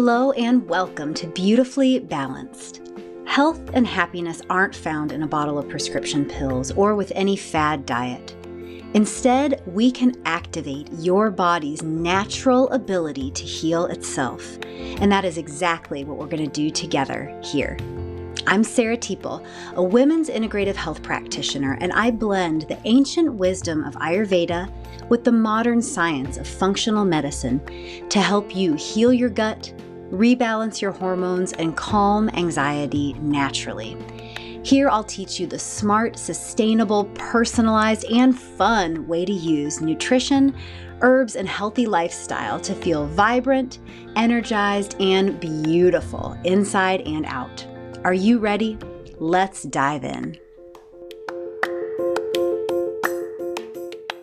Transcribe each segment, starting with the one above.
Hello and welcome to Beautifully Balanced. Health and happiness aren't found in a bottle of prescription pills or with any fad diet. Instead, we can activate your body's natural ability to heal itself. And that is exactly what we're going to do together here. I'm Sarah Teeple, a women's integrative health practitioner, and I blend the ancient wisdom of Ayurveda with the modern science of functional medicine to help you heal your gut, rebalance your hormones, and calm anxiety naturally. Here I'll teach you the smart, sustainable, personalized, and fun way to use nutrition, herbs, and healthy lifestyle to feel vibrant, energized, and beautiful inside and out. Are you ready? Let's dive in.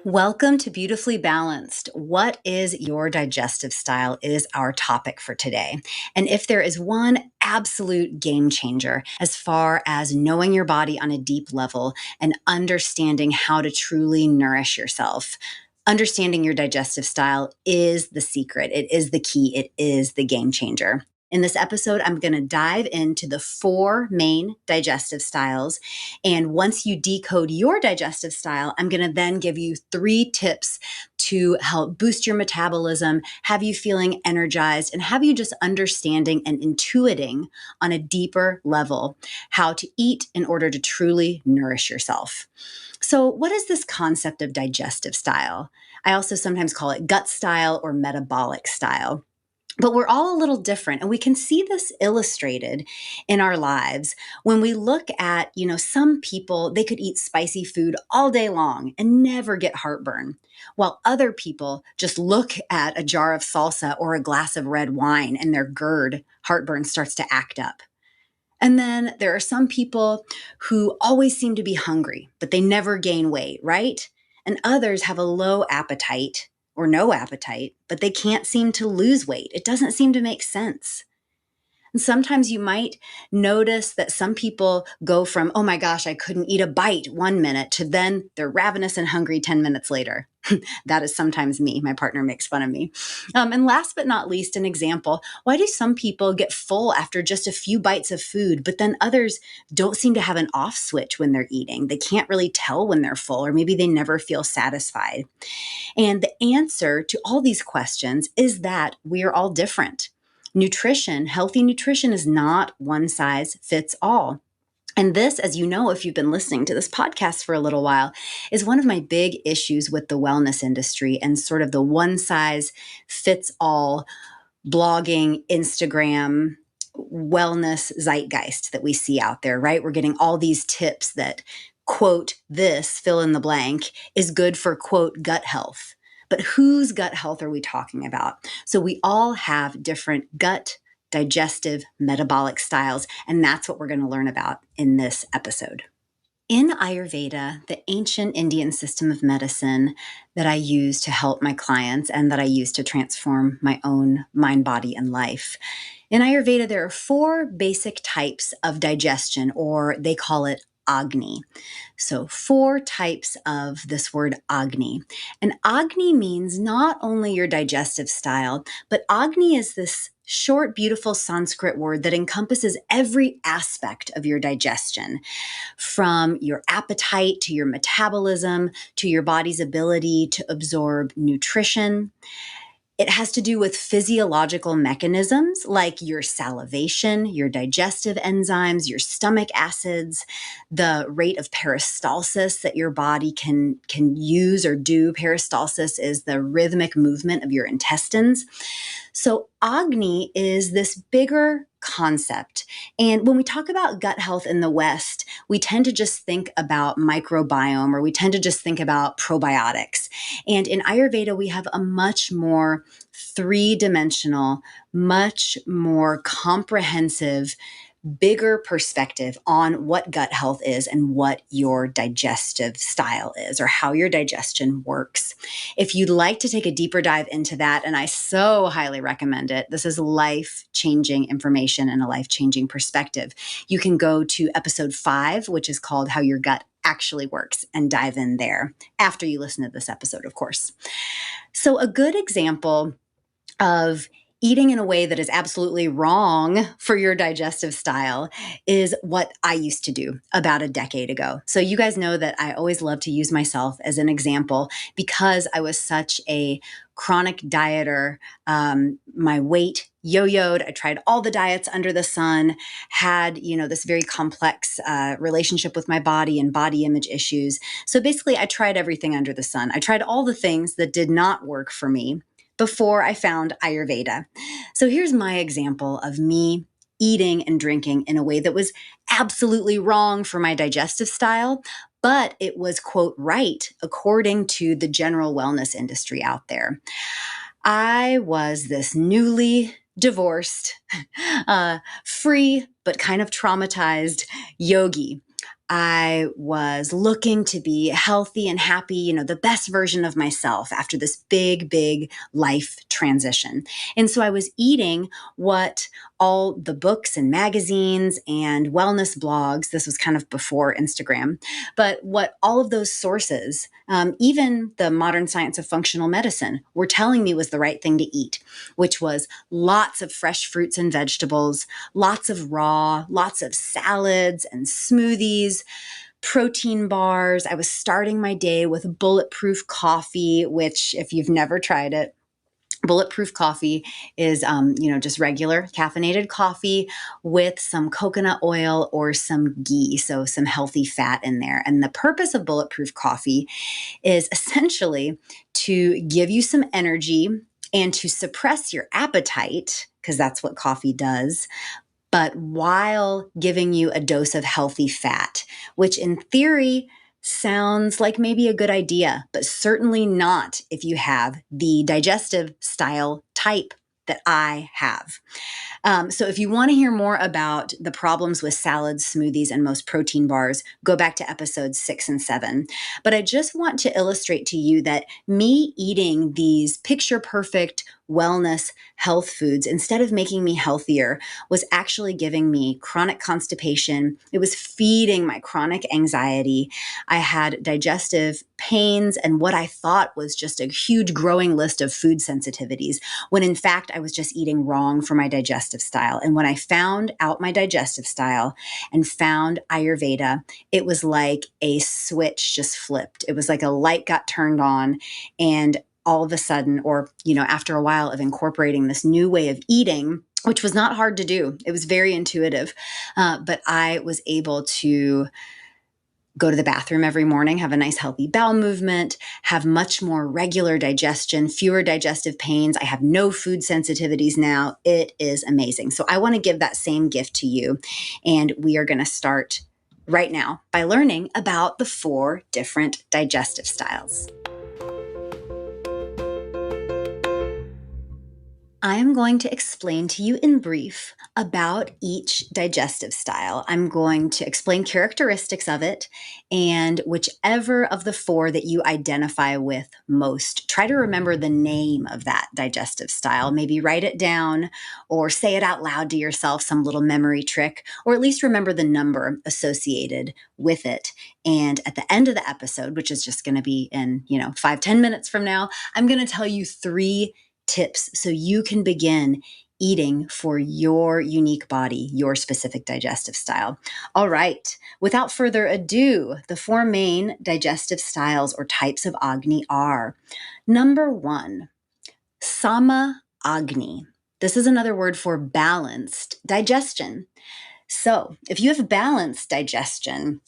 Welcome to Beautifully Balanced. What is your digestive style is our topic for today. And if there is one absolute game changer as far as knowing your body on a deep level and understanding how to truly nourish yourself, understanding your digestive style is the secret. It is the key. It is the game changer. In this episode, I'm going to dive into the 4 main digestive styles. And once you decode your digestive style, I'm going to then give you 3 tips to help boost your metabolism, have you feeling energized, and have you just understanding and intuiting on a deeper level how to eat in order to truly nourish yourself. So what is this concept of digestive style? I also sometimes call it gut style or metabolic style. But we're all a little different, and we can see this illustrated in our lives when we look at, some people, they could eat spicy food all day long and never get heartburn, while other people just look at a jar of salsa or a glass of red wine and their GERD, heartburn, starts to act up. And then there are some people who always seem to be hungry, but they never gain weight, right? And others have a low appetite or no appetite, but they can't seem to lose weight. It doesn't seem to make sense. And sometimes you might notice that some people go from, oh my gosh, I couldn't eat a bite 1 minute, to then they're ravenous and hungry 10 minutes later. That is sometimes me. My partner makes fun of me. And last but not least, an example, why do some people get full after just a few bites of food, but then others don't seem to have an off switch when they're eating? They can't really tell when they're full, or maybe they never feel satisfied. And the answer to all these questions is that we are all different. Nutrition, healthy nutrition, is not one size fits all. And this, as you know, if you've been listening to this podcast for a little while, is one of my big issues with the wellness industry and sort of the one size fits all blogging, Instagram, wellness zeitgeist that we see out there, right? We're getting all these tips that, quote, this, fill in the blank, is good for, quote, gut health. But whose gut health are we talking about? So we all have different gut, digestive, metabolic styles, and that's what we're going to learn about in this episode. In Ayurveda, the ancient Indian system of medicine that I use to help my clients and that I use to transform my own mind, body, and life, in Ayurveda, there are 4 basic types of digestion, or they call it Agni. So 4 types of this word Agni. And Agni means not only your digestive style, but Agni is this short, beautiful Sanskrit word that encompasses every aspect of your digestion, from your appetite to your metabolism to your body's ability to absorb nutrition. It has to do with physiological mechanisms like your salivation, your digestive enzymes, your stomach acids, the rate of peristalsis that your body can use or do. Peristalsis is the rhythmic movement of your intestines. So Agni is this bigger concept. And when we talk about gut health in the West, we tend to just think about microbiome, or we tend to just think about probiotics. And in Ayurveda, we have a much more 3-dimensional, much more comprehensive, bigger perspective on what gut health is and what your digestive style is, or how your digestion works. If you'd like to take a deeper dive into that, and I so highly recommend it, this is life-changing information and a life-changing perspective. You can go to episode 5, which is called How Your Gut Actually Works, and dive in there after you listen to this episode, of course. So a good example of eating in a way that is absolutely wrong for your digestive style is what I used to do about a decade ago. So you guys know that I always love to use myself as an example because I was such a chronic dieter. My weight yo-yoed. I tried all the diets under the sun, had, this very complex relationship with my body and body image issues. So basically, I tried everything under the sun. I tried all the things that did not work for me before I found Ayurveda. So here's my example of me eating and drinking in a way that was absolutely wrong for my digestive style, but it was, quote, right according to the general wellness industry out there. I was this newly divorced, free, but kind of traumatized yogi. I was looking to be healthy and happy, the best version of myself after this big, big life transition. And so I was eating what all the books and magazines and wellness blogs, this was kind of before Instagram, but what all of those sources, even the modern science of functional medicine, were telling me was the right thing to eat, which was lots of fresh fruits and vegetables, lots of raw, lots of salads and smoothies, protein bars. I was starting my day with bulletproof coffee, which if you've never tried it, bulletproof coffee is, just regular caffeinated coffee with some coconut oil or some ghee, so some healthy fat in there. And the purpose of bulletproof coffee is essentially to give you some energy and to suppress your appetite, because that's what coffee does, but while giving you a dose of healthy fat, which in theory sounds like maybe a good idea, but certainly not if you have the digestive style type that I have. So if you want to hear more about the problems with salads, smoothies, and most protein bars, go back to episodes 6 and 7. But I just want to illustrate to you that me eating these picture perfect wellness health foods, instead of making me healthier, was actually giving me chronic constipation. It was feeding my chronic anxiety. I had digestive pains and what I thought was just a huge growing list of food sensitivities, when in fact I was just eating wrong for my digestive style. And when I found out my digestive style and found Ayurveda, it was like a switch just flipped. It was like a light got turned on, and all of a sudden, or, after a while of incorporating this new way of eating, which was not hard to do. It was very intuitive, but I was able to go to the bathroom every morning, have a nice healthy bowel movement, have much more regular digestion, fewer digestive pains. I have no food sensitivities now. It is amazing. So I want to give that same gift to you. And we are going to start right now by learning about the 4 different digestive styles. I am going to explain to you in brief about each digestive style. I'm going to explain characteristics of it, and whichever of the 4 that you identify with most, try to remember the name of that digestive style. Maybe write it down or say it out loud to yourself, some little memory trick, or at least remember the number associated with it. And at the end of the episode, which is just going to be in, 5-10 minutes from now, I'm going to tell you 3 tips so you can begin eating for your unique body, your specific digestive style. All right, without further ado, the 4 main digestive styles or types of Agni are: number 1, Sama Agni. This is another word for balanced digestion. So if you have balanced digestion,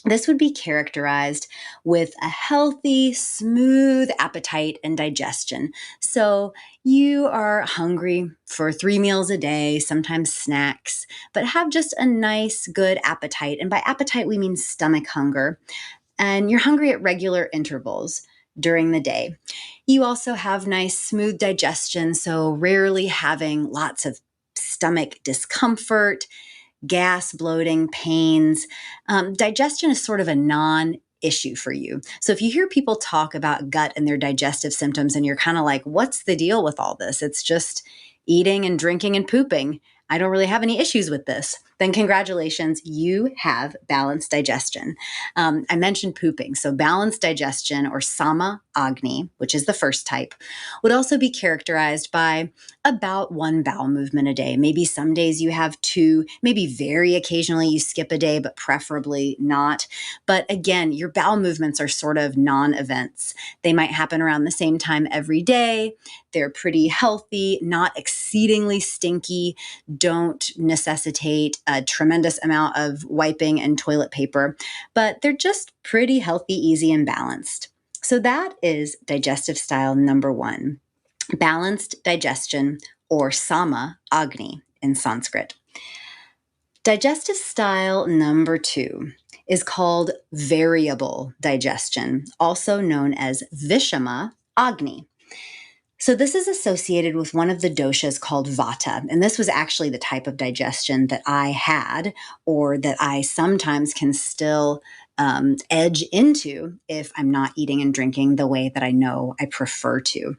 this would be characterized with a healthy, smooth appetite and digestion. So you are hungry for 3 meals a day, sometimes snacks, but have just a nice, good appetite. And by appetite, we mean stomach hunger. And you're hungry at regular intervals during the day. You also have nice, smooth digestion, so rarely having lots of stomach discomfort, gas, bloating, pains. Digestion is sort of a non-issue for you. So if you hear people talk about gut and their digestive symptoms and you're kind of like, what's the deal with all this? It's just eating and drinking and pooping. I don't really have any issues with this. then congratulations, you have balanced digestion. I mentioned pooping. So balanced digestion, or sama agni, which is the first type, would also be characterized by about one bowel movement a day. Maybe some days you have two, maybe very occasionally you skip a day, but preferably not. But again, your bowel movements are sort of non-events. They might happen around the same time every day. They're pretty healthy, not exceedingly stinky, don't necessitate a tremendous amount of wiping and toilet paper, but they're just pretty healthy, easy, and balanced. So that is digestive style number one, balanced digestion, or sama agni in Sanskrit. Digestive style number two is called variable digestion, also known as vishama agni. So this is associated with one of the doshas called vata. And this was actually the type of digestion that I had, or that I sometimes can still edge into if I'm not eating and drinking the way that I know I prefer to.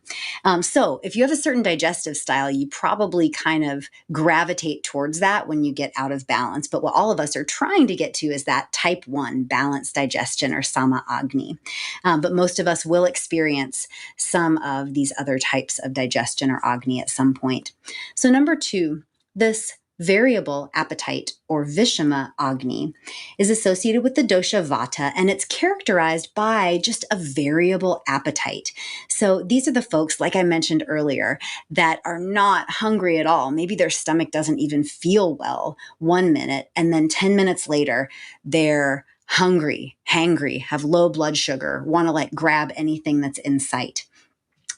So if you have a certain digestive style, you probably kind of gravitate towards that when you get out of balance. But what all of us are trying to get to is that type 1 balanced digestion, or sama agni. But most of us will experience some of these other types of digestion or agni at some point. So number two, this variable appetite, or vishama agni, is associated with the dosha vata, and it's characterized by just a variable appetite. So these are the folks, like I mentioned earlier, that are not hungry at all. Maybe their stomach doesn't even feel well 1 minute, and then 10 minutes later, they're hungry, hangry, have low blood sugar, want to grab anything that's in sight.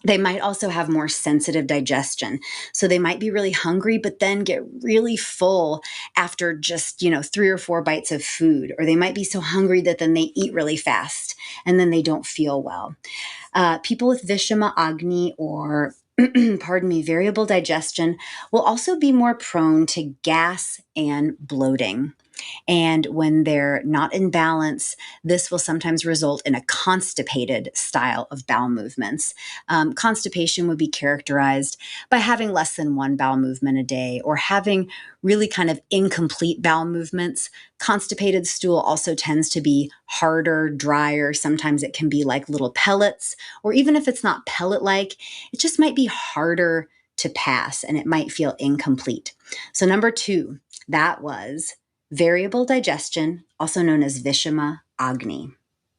They might also have more sensitive digestion. So they might be really hungry, but then get really full after just, 3 or 4 bites of food. Or they might be so hungry that then they eat really fast and then they don't feel well. People with vishama agni, or variable digestion, will also be more prone to gas and bloating. And when they're not in balance, this will sometimes result in a constipated style of bowel movements. Constipation would be characterized by having less than one bowel movement a day, or having really kind of incomplete bowel movements. Constipated stool also tends to be harder, drier. Sometimes it can be like little pellets, or even if it's not pellet-like, it just might be harder to pass and it might feel incomplete. So number two, that was variable digestion, also known as vishama agni.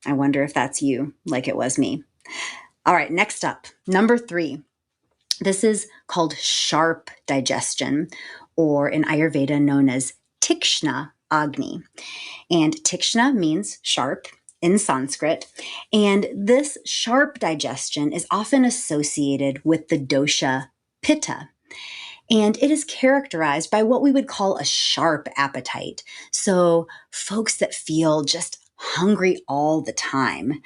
I wonder if that's you, like it was me. All right, next up, number three. This is called sharp digestion, or in Ayurveda known as tikshna agni. And tikshna means sharp in Sanskrit. And this sharp digestion is often associated with the dosha pitta. And it is characterized by what we would call a sharp appetite. So folks that feel just hungry all the time,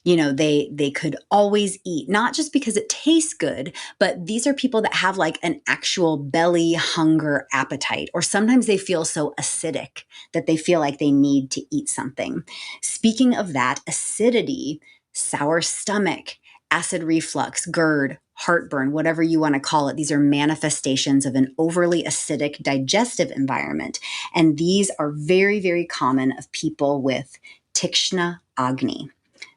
they could always eat, not just because it tastes good, but these are people that have an actual belly hunger appetite, or sometimes they feel so acidic that they feel like they need to eat something. Speaking of that, acidity, sour stomach, acid reflux, GERD, heartburn, whatever you want to call it, these are manifestations of an overly acidic digestive environment. And these are very, very common of people with tikshna agni.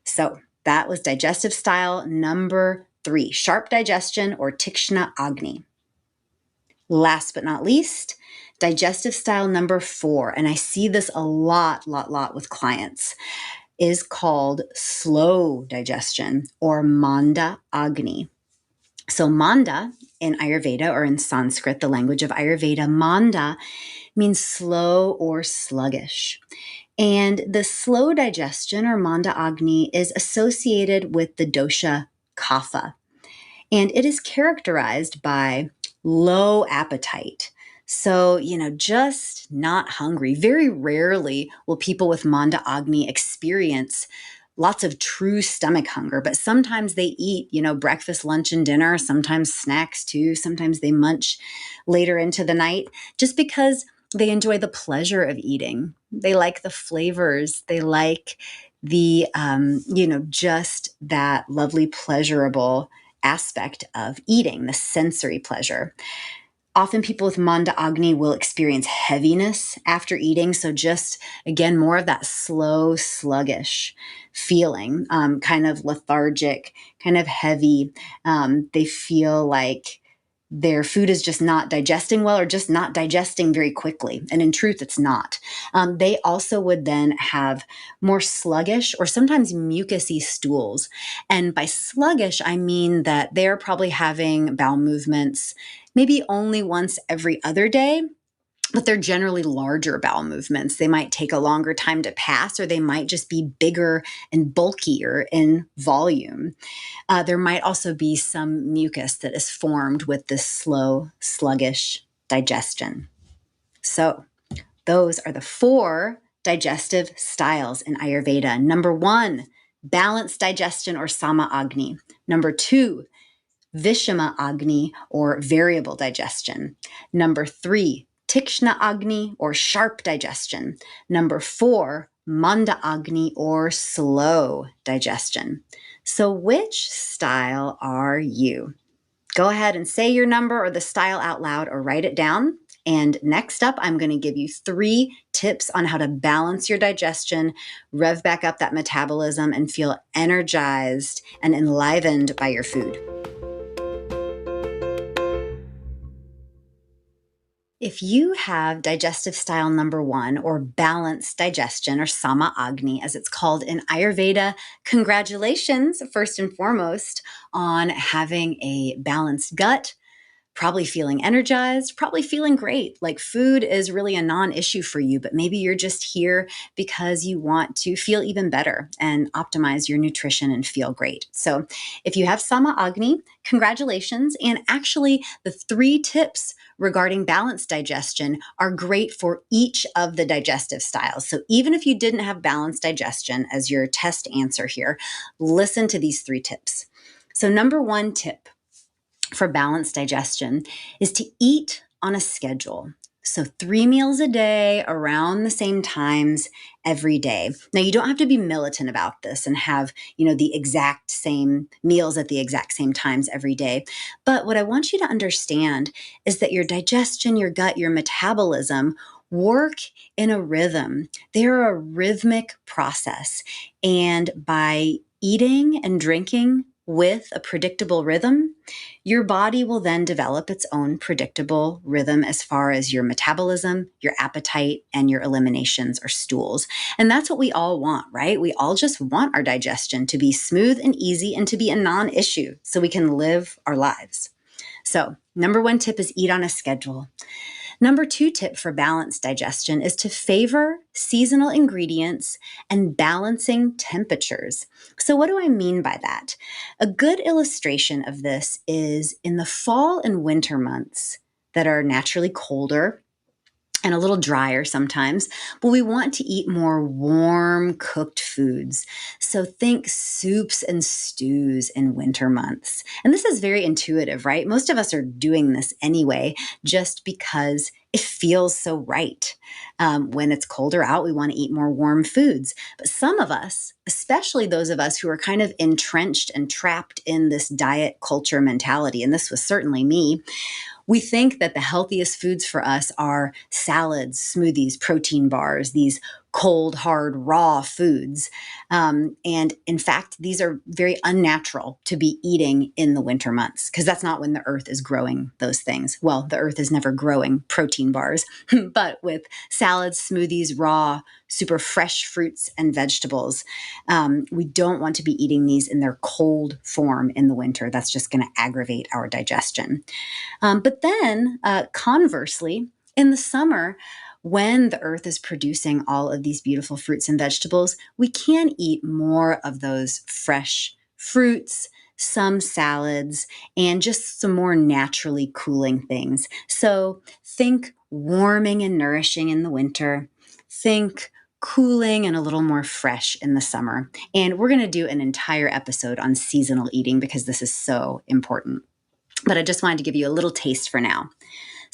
So that was digestive style number three, sharp digestion, or tikshna agni. Last but not least, digestive style number four, and I see this a lot with clients, is called slow digestion, or manda agni. So manda in Ayurveda, or in Sanskrit, the language of Ayurveda, manda means slow or sluggish. And the slow digestion, or manda agni, is associated with the dosha kapha. And it is characterized by low appetite. So, just not hungry. Very rarely will people with manda agni experience lots of true stomach hunger, but sometimes they eat, breakfast, lunch, and dinner, sometimes snacks too. Sometimes they munch later into the night just because they enjoy the pleasure of eating. They like the flavors. They like the, just that lovely, pleasurable aspect of eating, the sensory pleasure. Often people with Manda Agni will experience heaviness after eating. So just, again, more of that slow, sluggish feeling, kind of lethargic, kind of heavy. They feel like their food is just not digesting well or just not digesting very quickly. And in truth, it's not. They also would then have more sluggish or sometimes mucousy stools. And by sluggish, I mean that they're probably having bowel movements maybe only once every other day, but they're generally larger bowel movements. They might take a longer time to pass, or they might just be bigger and bulkier in volume. There might also be some mucus that is formed with this slow, sluggish digestion. So, those are the 4 digestive styles in Ayurveda. Number 1, balanced digestion or Sama Agni. Number 2, Vishama Agni or variable digestion. Number 3, Tikshna Agni or sharp digestion. Number 4, Manda Agni or slow digestion. So which style are you? Go ahead and say your number or the style out loud or write it down. And next up, I'm going to give you 3 tips on how to balance your digestion, rev back up that metabolism, and feel energized and enlivened by your food. If you have digestive style number 1 or balanced digestion or Sama Agni as it's called in Ayurveda, congratulations first and foremost on having a balanced gut, probably feeling energized, probably feeling great. Like food is really a non-issue for you, but maybe you're just here because you want to feel even better and optimize your nutrition and feel great. So if you have Sama Agni, congratulations. And actually the 3 tips regarding balanced digestion are great for each of the digestive styles. So even if you didn't have balanced digestion as your test answer here, listen to these 3 tips. So number 1 tip for balanced digestion is to eat on a schedule. So 3 meals a day around the same times every day. Now you don't have to be militant about this and have, the exact same meals at the exact same times every day. But what I want you to understand is that your digestion, your gut, your metabolism work in a rhythm. They're a rhythmic process. And by eating and drinking with a predictable rhythm, your body will then develop its own predictable rhythm as far as your metabolism, your appetite, and your eliminations or stools. And that's what we all want, right? We all just want our digestion to be smooth and easy and to be a non-issue so we can live our lives. So, number 1 tip is eat on a schedule. Number 2 tip for balanced digestion is to favor seasonal ingredients and balancing temperatures. So what do I mean by that? A good illustration of this is in the fall and winter months that are naturally colder and a little drier sometimes, but we want to eat more warm cooked foods. So think soups and stews in winter months. And this is very intuitive, right? Most of us are doing this anyway, just because it feels so right. When it's colder out, we want to eat more warm foods. But some of us, especially those of us who are kind of entrenched and trapped in this diet culture mentality, and this was certainly me, we think that the healthiest foods for us are salads, smoothies, protein bars, these cold, hard, raw foods. And in fact, these are very unnatural to be eating in the winter months because that's not when the earth is growing those things. Well, the earth is never growing protein bars, but with salads, smoothies, raw, super fresh fruits and vegetables, we don't want to be eating these in their cold form in the winter. That's just going to aggravate our digestion. But then, conversely, in the summer, when the earth is producing all of these beautiful fruits and vegetables, we can eat more of those fresh fruits, some salads, and just some more naturally cooling things. So think warming and nourishing in the winter. Think cooling and a little more fresh in the summer. And we're going to do an entire episode on seasonal eating because this is so important. But I just wanted to give you a little taste for now.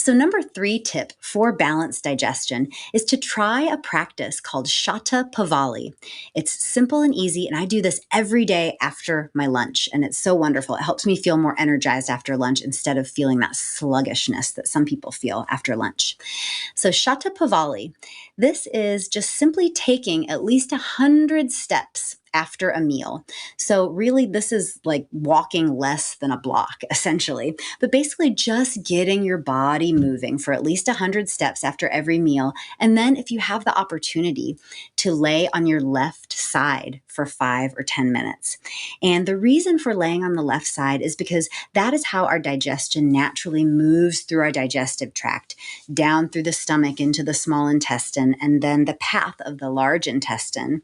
So, number 3 tip for balanced digestion is to try a practice called Shatta Pavali. It's simple and easy, and I do this every day after my lunch, and it's so wonderful. It helps me feel more energized after lunch instead of feeling that sluggishness that some people feel after lunch. So, Shatta Pavali, this is just simply taking at least 100 steps after a meal. So really, this is like walking less than a block, essentially. But basically just getting your body moving for at least 100 steps after every meal. And then if you have the opportunity to lay on your left side for 5 or 10 minutes. And the reason for laying on the left side is because that is how our digestion naturally moves through our digestive tract, down through the stomach into the small intestine, and then the path of the large intestine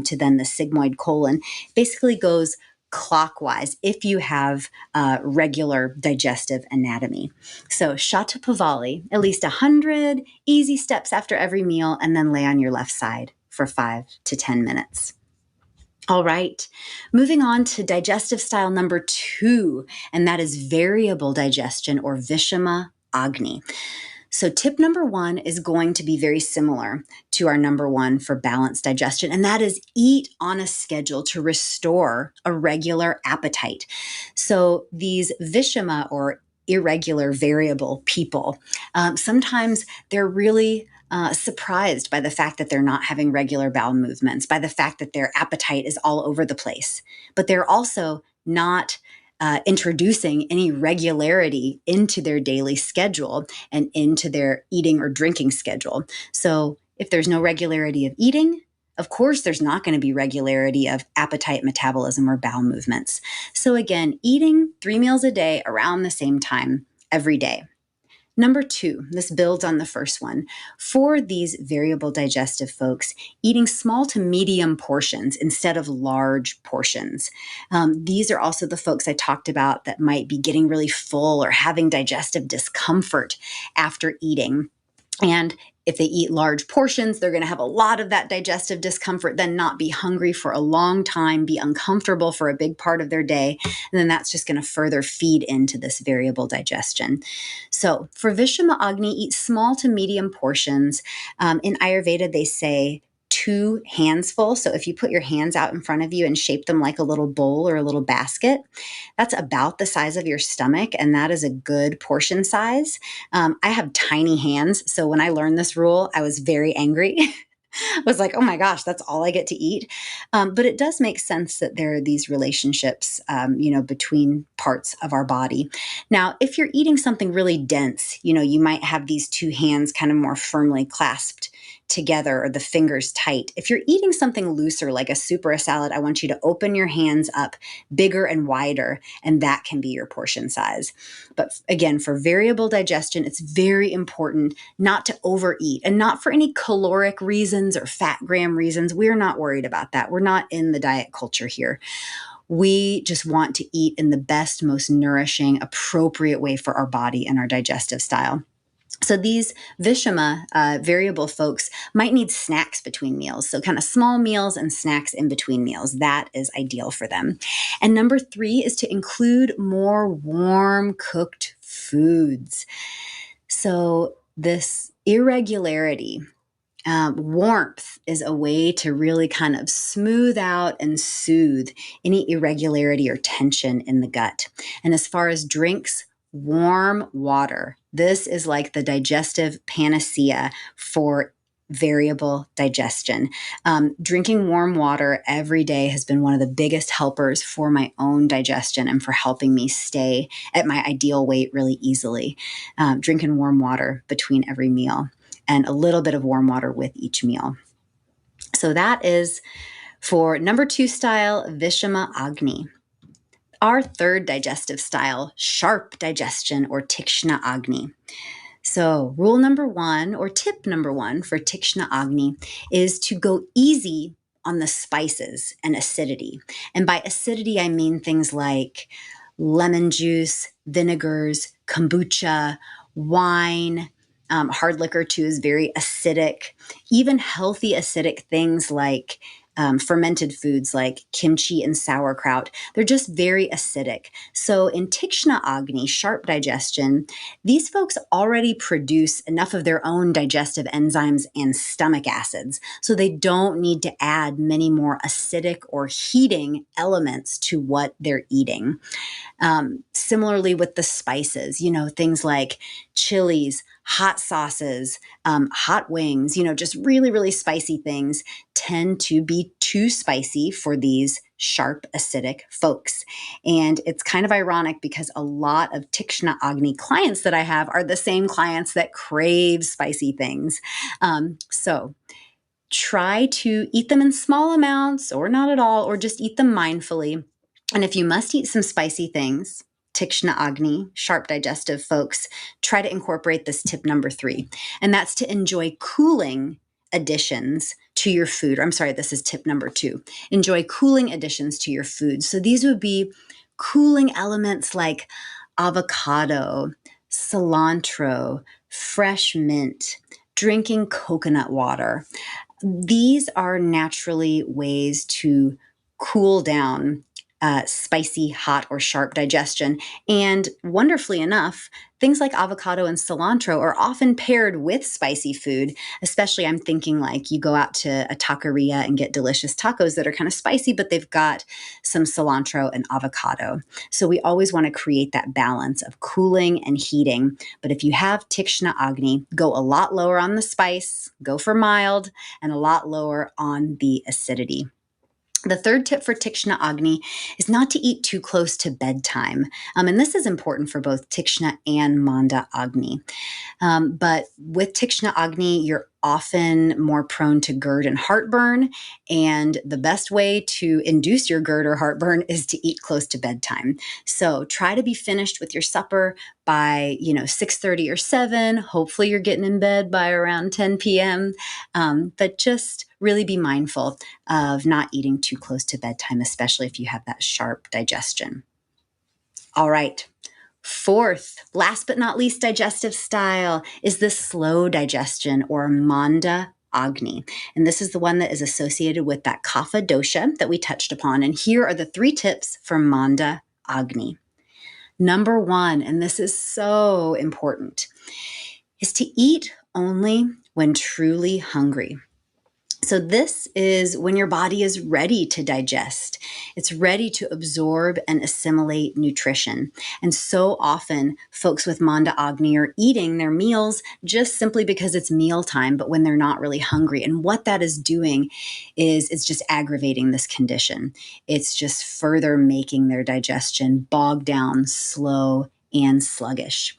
to then the sigmoid colon basically goes clockwise if you have regular digestive anatomy. So Shatapavali, at least 100 easy steps after every meal, and then lay on your left side for 5 to 10 minutes. All right, moving on to digestive style number 2, and that is variable digestion or Vishama Agni. So tip number 1 is going to be very similar to our number 1 for balanced digestion, and that is eat on a schedule to restore a regular appetite. So these Vishama or irregular variable people, sometimes they're really surprised by the fact that they're not having regular bowel movements, by the fact that their appetite is all over the place, but they're also not introducing any regularity into their daily schedule and into their eating or drinking schedule. So if there's no regularity of eating, of course, there's not going to be regularity of appetite, metabolism, or bowel movements. So again, eating 3 meals a day around the same time every day. Number 2, this builds on the first one. For these variable digestive folks, eating small to medium portions instead of large portions. These are also the folks I talked about that might be getting really full or having digestive discomfort after eating. And if they eat large portions, they're going to have a lot of that digestive discomfort, then not be hungry for a long time, be uncomfortable for a big part of their day. And then that's just going to further feed into this variable digestion. So for Vishama Agni, eat small to medium portions. In Ayurveda, they say 2 hands full. So if you put your hands out in front of you and shape them like a little bowl or a little basket, that's about the size of your stomach, and that is a good portion size. I have tiny hands, so when I learned this rule, I was very angry. I was like, oh my gosh, that's all I get to eat. But it does make sense that there are these relationships, between parts of our body. Now, if you're eating something really dense, you might have these 2 hands kind of more firmly clasped together or the fingers tight. If you're eating something looser like a soup or a salad, I want you to open your hands up bigger and wider, and that can be your portion size. But again, for variable digestion, it's very important not to overeat, and not for any caloric reasons or fat gram reasons. We're not worried about that. We're not in the diet culture here. We just want to eat in the best, most nourishing, appropriate way for our body and our digestive style. So these Vishama variable folks might need snacks between meals. So kind of small meals and snacks in between meals. That is ideal for them. And number 3 is to include more warm cooked foods. So this irregularity, warmth is a way to really kind of smooth out and soothe any irregularity or tension in the gut. And as far as drinks, warm water. This is like the digestive panacea for variable digestion. Drinking warm water every day has been one of the biggest helpers for my own digestion and for helping me stay at my ideal weight really easily. Drinking warm water between every meal, and a little bit of warm water with each meal. So that is for number 2 style, Vishama Agni. Our third digestive style, sharp digestion or Tikshna Agni. So rule number 1 or tip number 1 for Tikshna Agni is to go easy on the spices and acidity. And by acidity, I mean things like lemon juice, vinegars, kombucha, wine. Hard liquor too is very acidic. Even healthy acidic things like fermented foods like kimchi and sauerkraut. They're just very acidic. So in Tikshna Agni, sharp digestion, these folks already produce enough of their own digestive enzymes and stomach acids. So they don't need to add many more acidic or heating elements to what they're eating. Similarly with the spices, things like chilies, hot sauces, hot wings, just really, really spicy things tend to be too spicy for these sharp, acidic folks. And it's kind of ironic because a lot of Tikshna Agni clients that I have are the same clients that crave spicy things. So try to eat them in small amounts or not at all, or just eat them mindfully. And if you must eat some spicy things, Tikshna Agni, sharp digestive folks, try to incorporate this tip number 3. And that's to enjoy cooling additions to your food. I'm sorry, this is tip number 2. Enjoy cooling additions to your food. So these would be cooling elements like avocado, cilantro, fresh mint, drinking coconut water. These are naturally ways to cool down spicy, hot, or sharp digestion. And wonderfully enough, things like avocado and cilantro are often paired with spicy food, especially I'm thinking like you go out to a taqueria and get delicious tacos that are kind of spicy, but they've got some cilantro and avocado. So we always want to create that balance of cooling and heating. But if you have Tikshna Agni, go a lot lower on the spice, go for mild, and a lot lower on the acidity. The third tip for Tikshna Agni is not to eat too close to bedtime. And this is important for both Tikshna and Manda Agni. But with Tikshna Agni, you're often more prone to GERD and heartburn. And the best way to induce your GERD or heartburn is to eat close to bedtime. So try to be finished with your supper by, 6:30 or 7. Hopefully you're getting in bed by around 10 p.m. But just really be mindful of not eating too close to bedtime, especially if you have that sharp digestion. All right. Fourth, last but not least, digestive style is the slow digestion or Manda Agni. And this is the one that is associated with that Kapha dosha that we touched upon. And here are the 3 tips for Manda Agni. Number 1, and this is so important, is to eat only when truly hungry. So this is when your body is ready to digest. It's ready to absorb and assimilate nutrition. And so often folks with Manda Agni are eating their meals just simply because it's mealtime, but when they're not really hungry. And what that is doing is it's just aggravating this condition. It's just further making their digestion bogged down, slow, and sluggish.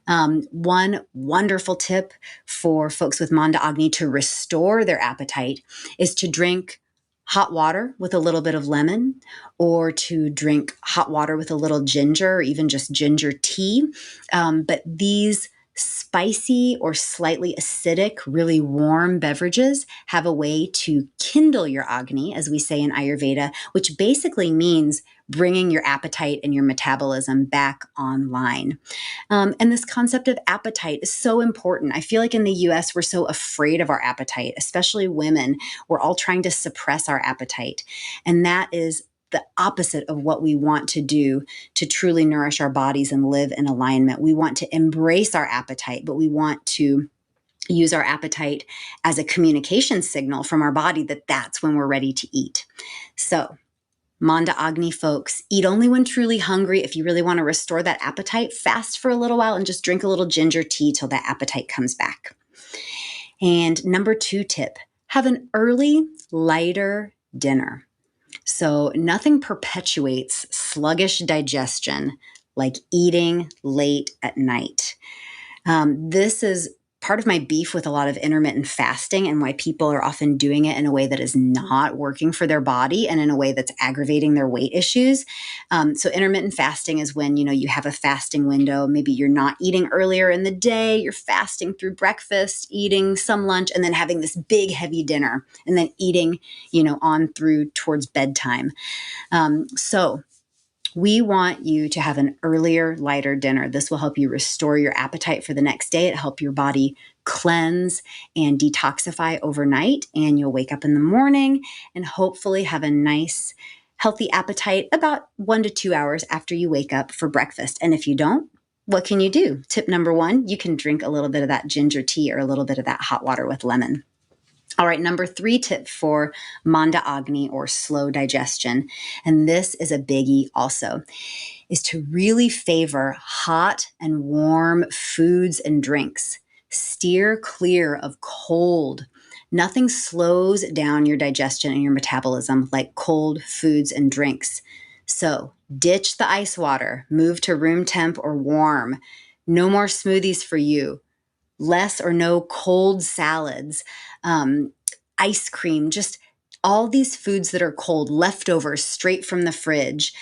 One wonderful tip for folks with Manda Agni to restore their appetite is to drink hot water with a little bit of lemon, or to drink hot water with a little ginger, or even just ginger tea. But these spicy or slightly acidic, really warm beverages have a way to kindle your Agni, as we say in Ayurveda, which basically means bringing your appetite and your metabolism back online. And this concept of appetite is so important. I feel like in the US, we're so afraid of our appetite, especially women. We're all trying to suppress our appetite. And that is the opposite of what we want to do to truly nourish our bodies and live in alignment. We want to embrace our appetite, but we want to use our appetite as a communication signal from our body that that's when we're ready to eat. So Manda Agni folks, eat only when truly hungry. If you really want to restore that appetite, fast for a little while and just drink a little ginger tea till that appetite comes back. And number 2 tip, have an early, lighter dinner. So nothing perpetuates sluggish digestion like eating late at night. This is part of my beef with a lot of intermittent fasting and why people are often doing it in a way that is not working for their body and in a way that's aggravating their weight issues. So intermittent fasting is when, you have a fasting window. Maybe you're not eating earlier in the day. You're fasting through breakfast, eating some lunch, and then having this big, heavy dinner, and then eating, on through towards bedtime. So We want you to have an earlier, lighter dinner. This will help you restore your appetite for the next day. It'll help your body cleanse and detoxify overnight, and you'll wake up in the morning and hopefully have a nice, healthy appetite about 1 to 2 hours after you wake up for breakfast. And if you don't, what can you do? Tip number 1, you can drink a little bit of that ginger tea or a little bit of that hot water with lemon. All right, number 3 tip for Manda Agni or slow digestion, and this is a biggie also, is to really favor hot and warm foods and drinks. Steer clear of cold. Nothing slows down your digestion and your metabolism like cold foods and drinks. So ditch the ice water, move to room temp or warm. No more smoothies for you. Less or no cold salads, ice cream, just all these foods that are cold, leftovers straight from the fridge.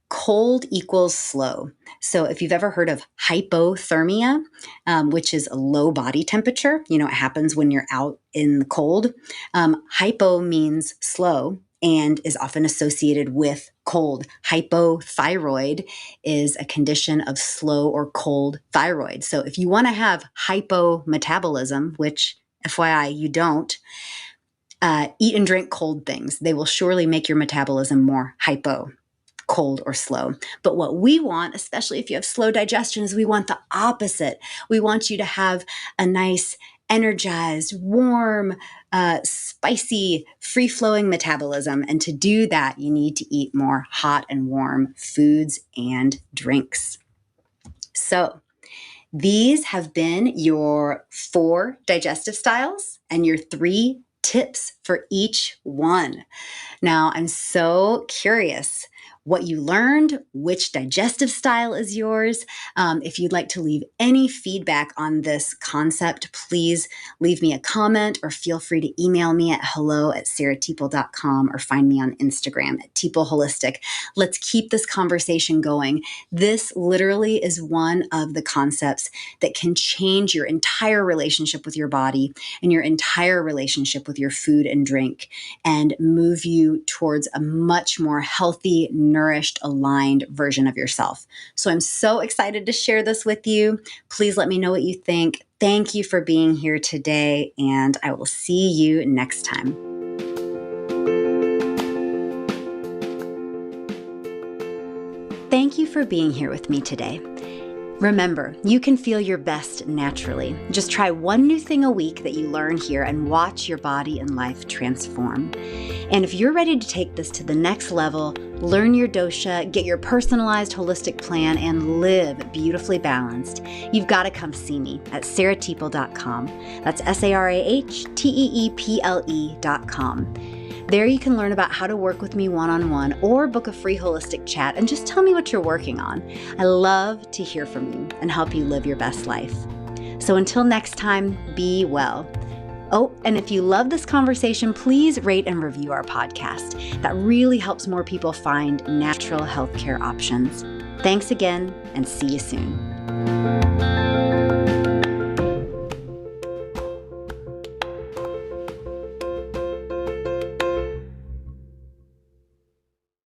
Cold equals slow. So if you've ever heard of hypothermia, which is a low body temperature, it happens when you're out in the cold. Hypo means slow and is often associated with cold. Hypothyroid is a condition of slow or cold thyroid. So if you want to have hypometabolism, which FYI, you don't, eat and drink cold things. They will surely make your metabolism more hypo, cold or slow. But what we want, especially if you have slow digestion, is we want the opposite. We want you to have a nice, energized, warm, spicy, free-flowing metabolism. And to do that, you need to eat more hot and warm foods and drinks. So these have been your 4 digestive styles and your 3 tips for each one. Now, I'm so curious what you learned, which digestive style is yours. If you'd like to leave any feedback on this concept, please leave me a comment or feel free to email me at hello@sarahteeple.com or find me on Instagram at Teeple Holistic. Let's keep this conversation going. This literally is one of the concepts that can change your entire relationship with your body and your entire relationship with your food and drink and move you towards a much more healthy, nourished, aligned version of yourself. So I'm so excited to share this with you. Please let me know what you think. Thank you for being here today, and I will see you next time. Thank you for being here with me today. Remember, you can feel your best naturally. Just try one new thing a week that you learn here and watch your body and life transform. And if you're ready to take this to the next level, learn your dosha, get your personalized holistic plan, and live beautifully balanced, you've got to come see me at sarahteeple.com. That's SARAHTEEPLE.com. There you can learn about how to work with me one-on-one or book a free holistic chat and just tell me what you're working on. I love to hear from you and help you live your best life. So until next time, be well. Oh, and if you love this conversation, please rate and review our podcast. That really helps more people find natural healthcare options. Thanks again, and see you soon.